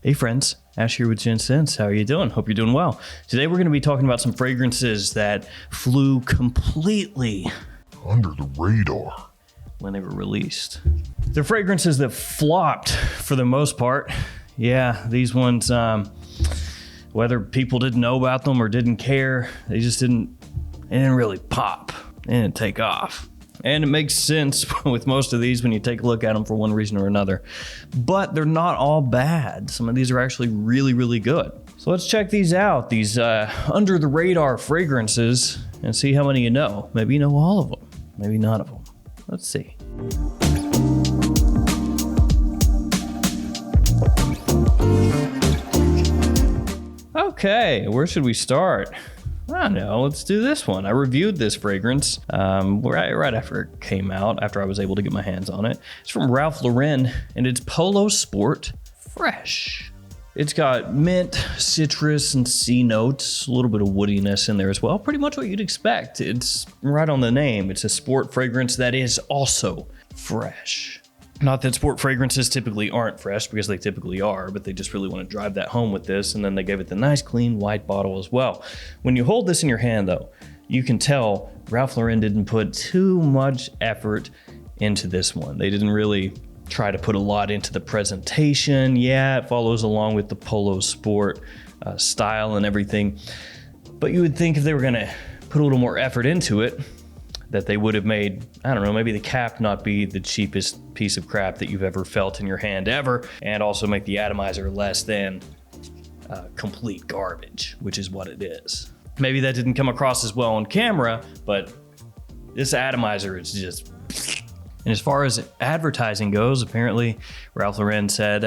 Hey friends, Ash here with Gents. How are you doing? Hope you're doing well. Today we're going to be talking about some fragrances that flew completely under the radar when they were released. They're fragrances that flopped for the most part. Yeah, these ones, whether people didn't know about them or didn't care, they didn't really pop. They didn't take off. And it makes sense with most of these when you take a look at them for one reason or another. But they're not all bad. Some of these are actually really, really good. So let's check these out, these under the radar fragrances, and see how many you know. Maybe you know all of them, maybe none of them. Let's see. Okay, where should we start? I don't know, let's do this one. I reviewed this fragrance right after it came out, after I was able to get my hands on it. It's from Ralph Lauren, and it's Polo Sport Fresh. It's got mint, citrus, and sea notes, a little bit of woodiness in there as well. Pretty much what you'd expect. It's right on the name. It's a sport fragrance that is also fresh. Not that sport fragrances typically aren't fresh, because they typically are, but they just really want to drive that home with this, and then they gave it the nice clean white bottle as well. When you hold this in your hand though, you can tell Ralph Lauren didn't put too much effort into this one. They didn't really try to put a lot into the presentation. Yeah, it follows along with the Polo Sport style and everything, but you would think if they were gonna put a little more effort into it, that they would have made, I don't know, maybe the cap not be the cheapest piece of crap that you've ever felt in your hand ever, and also make the atomizer less than complete garbage, which is what it is. Maybe that didn't come across as well on camera, but this atomizer is just... And as far as advertising goes, apparently Ralph Lauren said,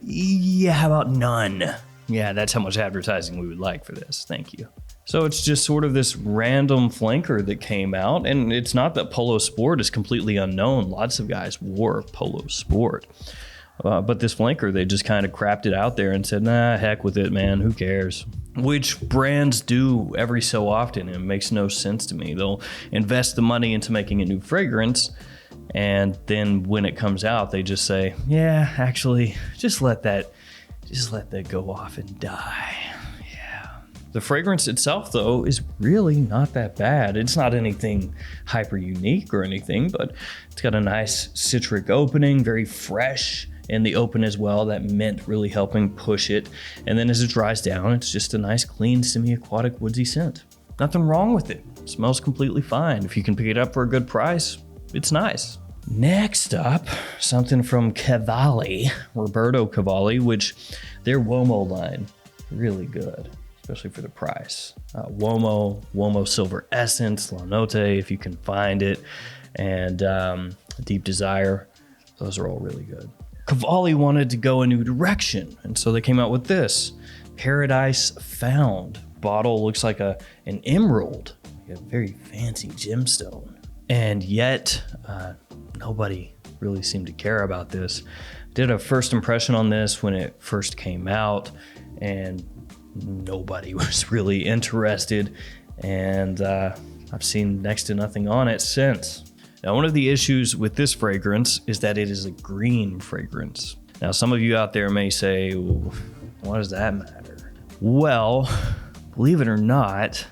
yeah, how about none? Yeah, that's how much advertising we would like for this, thank you. So it's just sort of this random flanker that came out, and it's not that Polo Sport is completely unknown. Lots of guys wore Polo Sport. But this flanker, they just kind of crapped it out there and said, nah, heck with it, man, who cares? Which brands do every so often, and it makes no sense to me. They'll invest the money into making a new fragrance, and then when it comes out, they just say, yeah, actually, just let that go off and die. The fragrance itself, though, is really not that bad. It's not anything hyper unique or anything, but it's got a nice citric opening, very fresh in the open as well. That mint really helping push it. And then as it dries down, it's just a nice, clean, semi-aquatic, woodsy scent. Nothing wrong with it. It smells completely fine. If you can pick it up for a good price, it's nice. Next up, something from Cavalli, Roberto Cavalli, which their Uomo line, really good. Especially for the price. Uomo Silver Essence, La Notte, if you can find it, and Deep Desire. Those are all really good. Cavalli wanted to go a new direction, and so they came out with this. Paradise Found. Bottle looks like an emerald, like a very fancy gemstone. And yet, nobody really seemed to care about this. Did a first impression on this when it first came out, and nobody was really interested, and I've seen next to nothing on it since. Now, one of the issues with this fragrance is that it is a green fragrance. Now, some of you out there may say, well, what does that matter? Well, believe it or not,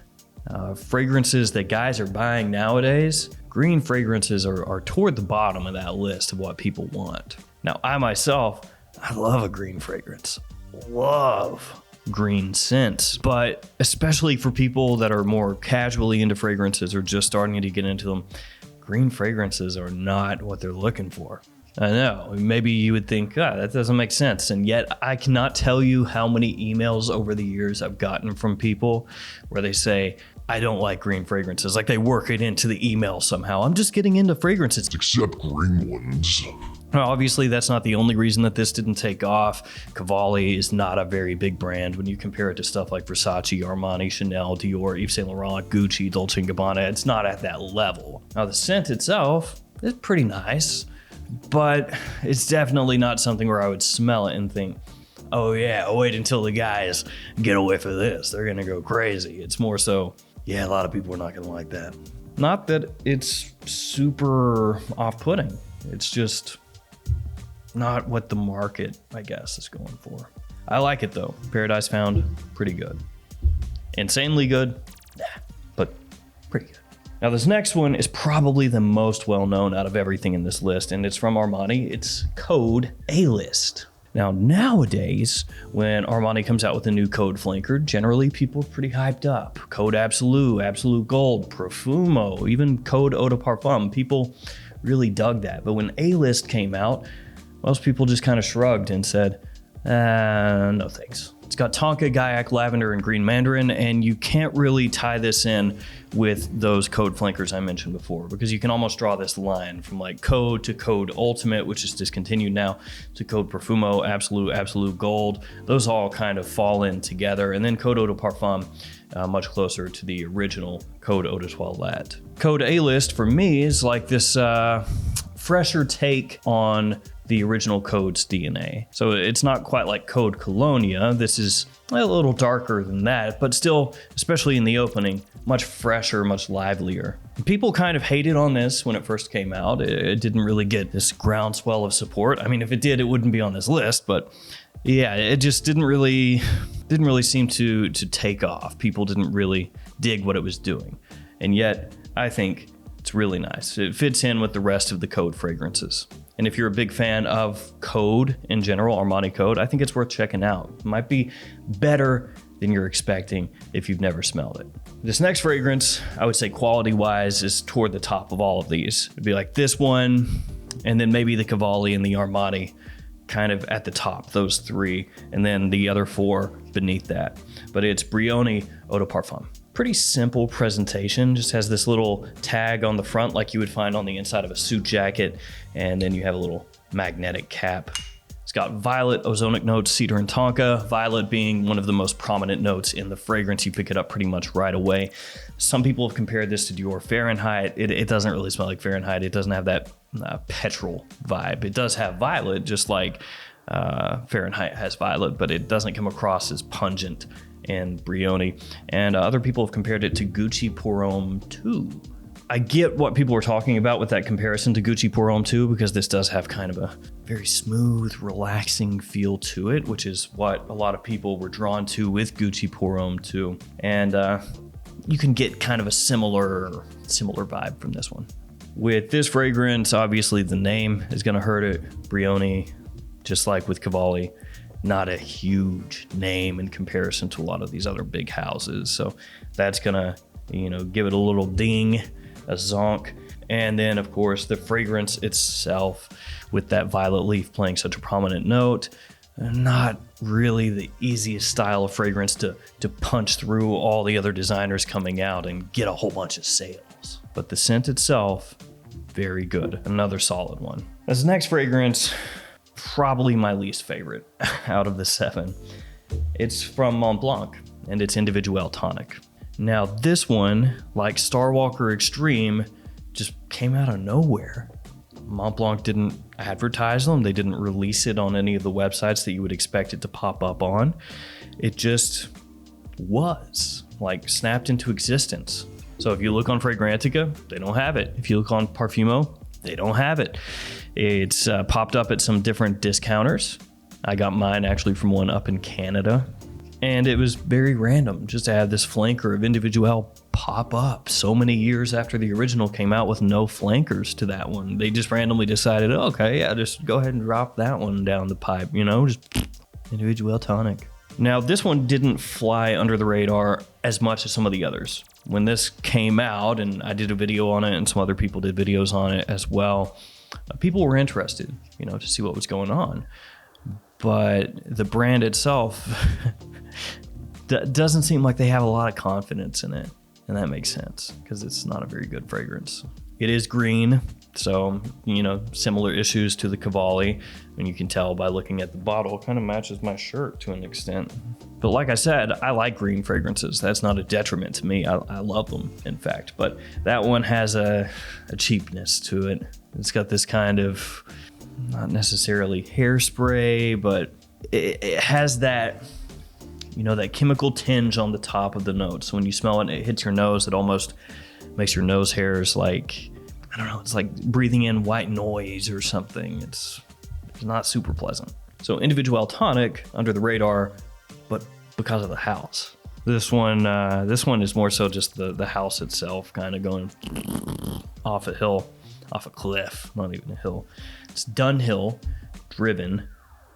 fragrances that guys are buying nowadays, green fragrances are toward the bottom of that list of what people want. Now, I myself, I love a green fragrance. Love green scents, but especially for people that are more casually into fragrances or just starting to get into them, green fragrances are not what they're looking for. I know, maybe you would think, that doesn't make sense, and yet I cannot tell you how many emails over the years I've gotten from people where they say, I don't like green fragrances, like they work it into the email somehow. I'm just getting into fragrances. Except green ones. Now, obviously, that's not the only reason that this didn't take off. Cavalli is not a very big brand when you compare it to stuff like Versace, Armani, Chanel, Dior, Yves Saint Laurent, Gucci, Dolce & Gabbana. It's not at that level. Now, the scent itself is pretty nice, but it's definitely not something where I would smell it and think, oh yeah, wait until the guys get a whiff of this. They're gonna go crazy. It's more so, yeah, a lot of people are not gonna like that. Not that it's super off-putting. It's just not what the market, I guess, is going for. I like it though. Paradise Found, pretty good. Insanely good? Nah, but pretty good. Now this next one is probably the most well-known out of everything in this list, and it's from Armani. It's Code Alist. Now nowadays, when Armani comes out with a new Code flanker, generally people are pretty hyped up. Code Absolute, Absolute Gold, Profumo, even Code Eau de Parfum. People really dug that. But when Alist came out, most people just kind of shrugged and said, no thanks. It's got Tonka, Gaiac, Lavender, and Green Mandarin, and you can't really tie this in with those Code flankers I mentioned before, because you can almost draw this line from like Code to Code Ultimate, which is discontinued now, to Code Profumo, Absolute, Absolute Gold. Those all kind of fall in together, and then Code Eau de Parfum, much closer to the original Code Eau de Toilette. Code A-List for me is like this fresher take on the original Code's DNA. So it's not quite like Code Colonia. This is a little darker than that, but still, especially in the opening, much fresher, much livelier. People kind of hated on this when it first came out. It didn't really get this groundswell of support. I mean, if it did, it wouldn't be on this list, but yeah, it just didn't really seem to take off. People didn't really dig what it was doing. And yet, I think it's really nice. It fits in with the rest of the Code fragrances. And if you're a big fan of Code in general, Armani Code, I think it's worth checking out. It might be better than you're expecting if you've never smelled it. This next fragrance, I would say quality-wise, is toward the top of all of these. It'd be like this one, and then maybe the Cavalli and the Armani kind of at the top, those three, and then the other four beneath that. But it's Brioi Eau de Parfum. Pretty simple presentation, just has this little tag on the front like you would find on the inside of a suit jacket, and then you have a little magnetic cap. It's got violet, ozonic notes, cedar, and tonka. Violet being one of the most prominent notes in the fragrance. You pick it up pretty much right away. Some people have compared this to Dior Fahrenheit. It doesn't really smell like Fahrenheit. It doesn't have that petrol vibe. It does have violet, just like Fahrenheit has violet, but it doesn't come across as pungent and Brioi. And other people have compared it to Gucci Pour Homme 2. I get what people were talking about with that comparison to Gucci Pour Homme 2, because this does have kind of a very smooth, relaxing feel to it, which is what a lot of people were drawn to with Gucci Pour Homme 2. And you can get kind of a similar vibe from this one. With this fragrance, obviously the name is going to hurt it. Brioi, just like with Cavalli, not a huge name in comparison to a lot of these other big houses. So that's gonna, give it a little ding, a zonk. And then of course the fragrance itself, with that violet leaf playing such a prominent note, not really the easiest style of fragrance to punch through all the other designers coming out and get a whole bunch of sales. But the scent itself, very good. Another solid one. This next fragrance, probably my least favorite out of the 7. It's from Montblanc, and it's Individuel Tonic. Now this one, like Starwalker Extreme, just came out of nowhere. Montblanc didn't advertise them. They didn't release it on any of the websites that you would expect it to pop up on. It just was, like, snapped into existence. So if you look on Fragrantica, they don't have it. If you look on Parfumo, they don't have it. It's popped up at some different discounters. I got mine actually from one up in Canada. And it was very random just to have this flanker of Individuel pop up so many years after the original came out with no flankers to that one. They just randomly decided, okay, yeah, just go ahead and drop that one down the pipe, just Individuel Tonic. Now, this one didn't fly under the radar as much as some of the others. When this came out, and I did a video on it, and some other people did videos on it as well, people were interested, to see what was going on. But the brand itself doesn't seem like they have a lot of confidence in it. And that makes sense, because it's not a very good fragrance. It is green, so, similar issues to the Cavalli. And you can tell by looking at the bottle, it kind of matches my shirt to an extent. But like I said, I like green fragrances. That's not a detriment to me. I love them, in fact. But that one has a cheapness to it. It's got this kind of, not necessarily hairspray, but it has that, that chemical tinge on the top of the note. So when you smell it, it hits your nose, it almost makes your nose hairs like, I don't know, it's like breathing in white noise or something. It's not super pleasant. So individual Tonic under the radar, but because of the house. This one is more so just the house itself kind of going off a hill, off a cliff, not even a hill. It's Dunhill driven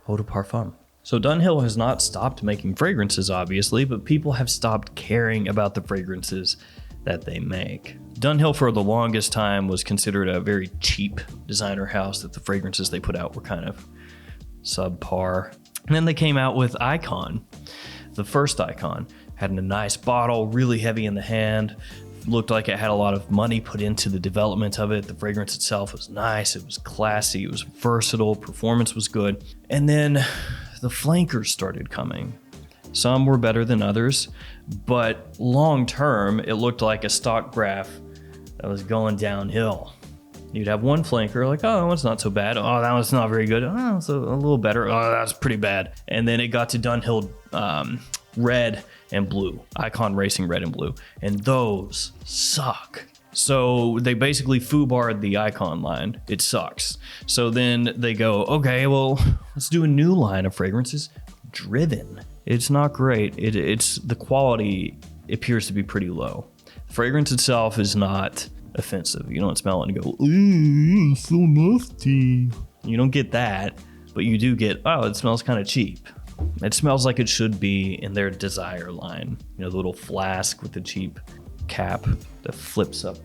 eau de parfum. So Dunhill has not stopped making fragrances, obviously, but people have stopped caring about the fragrances that they make. Dunhill for the longest time was considered a very cheap designer house, that the fragrances they put out were kind of subpar. And then they came out with Icon. The first Icon had a nice bottle, really heavy in the hand, looked like it had a lot of money put into the development of it. The fragrance itself was nice, it was classy, it was versatile, performance was good. And then the flankers started coming. Some were better than others, but long term, it looked like a stock graph that was going downhill. You'd have one flanker like, oh, that one's not so bad. Oh, that one's not very good. Oh, it's a little better. Oh, that's pretty bad. And then it got to Dunhill red and blue, Icon Racing red and blue. And those suck. So they basically foobarred the Icon line. It sucks. So then they go, okay, well, let's do a new line of fragrances, Driven. It's not great. It's the quality appears to be pretty low. The fragrance itself is not offensive. You don't smell it and go, ooh, it's so nasty. You don't get that, but you do get, oh, it smells kind of cheap. It smells like it should be in their Desire line. You know, the little flask with the cheap cap that flips up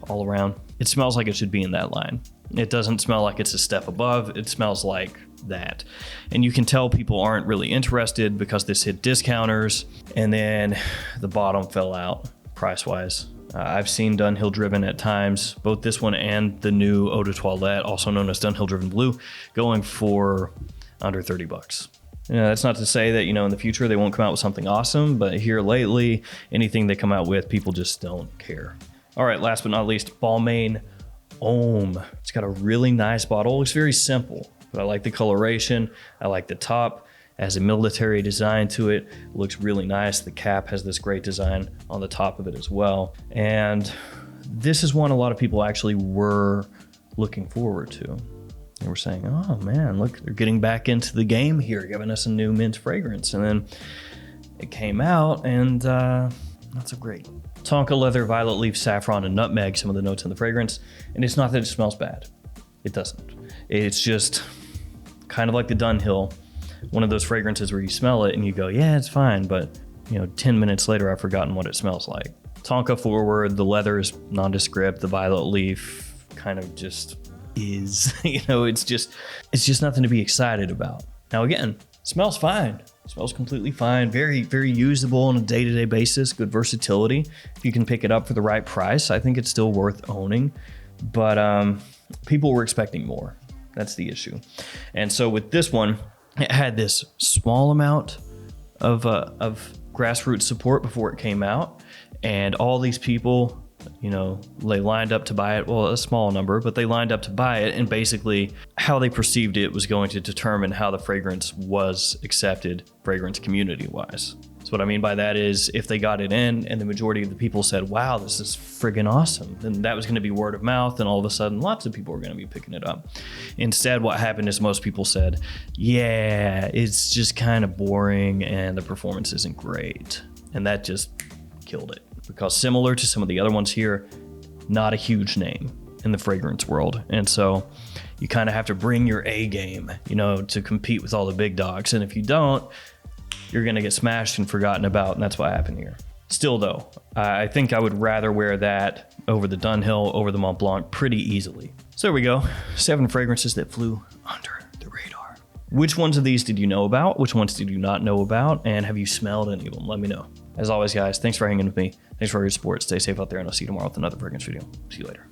all around. It smells like it should be in that line. It doesn't smell like it's a step above. It smells like that. And you can tell people aren't really interested because this hit discounters and then the bottom fell out price-wise. I've seen Dunhill Driven at times, both this one and the new Eau de Toilette, also known as Dunhill Driven Blue, going for under $30. That's not to say that, you know, in the future they won't come out with something awesome, but here lately, anything they come out with, people just don't care. All right, last but not least, Ballmain Homme. It's got a really nice bottle. It looks very simple, but I like the coloration. I like the top. It has a military design to it. It looks really nice. The cap has this great design on the top of it as well. And this is one a lot of people actually were looking forward to. They were saying, oh man, look, they're getting back into the game here, giving us a new mint fragrance. And then it came out and not so great. Tonka leather, violet leaf, saffron, and nutmeg, some of the notes in the fragrance. And it's not that it smells bad. It doesn't. It's just kind of like the Dunhill, one of those fragrances where you smell it and you go, yeah, it's fine. But 10 minutes later, I've forgotten what it smells like. Tonka forward, the leather is nondescript. The violet leaf kind of just is, it's just nothing to be excited about. Now, again, smells fine. Smells completely fine. Very, very usable on a day-to-day basis. Good versatility. If you can pick it up for the right price, I think it's still worth owning. But people were expecting more. That's the issue. And so with this one, it had this small amount of grassroots support before it came out. And all these people, they lined up to buy it. Well, a small number, but they lined up to buy it. And basically how they perceived it was going to determine how the fragrance was accepted fragrance community wise. So what I mean by that is if they got it in and the majority of the people said, wow, this is friggin' awesome, then that was going to be word of mouth. And all of a sudden, lots of people were going to be picking it up. Instead, what happened is most people said, yeah, it's just kind of boring and the performance isn't great. And that just killed it. Because similar to some of the other ones here, not a huge name in the fragrance world. And so you kind of have to bring your A game, to compete with all the big dogs. And if you don't, you're going to get smashed and forgotten about. And that's what happened here. Still though, I think I would rather wear that over the Dunhill, over the Mont Blanc pretty easily. So there we go. 7 fragrances that flew under the radar. Which ones of these did you know about? Which ones did you not know about? And have you smelled any of them? Let me know. As always, guys, thanks for hanging with me. Thanks for all your support. Stay safe out there, and I'll see you tomorrow with another fragrance video. See you later.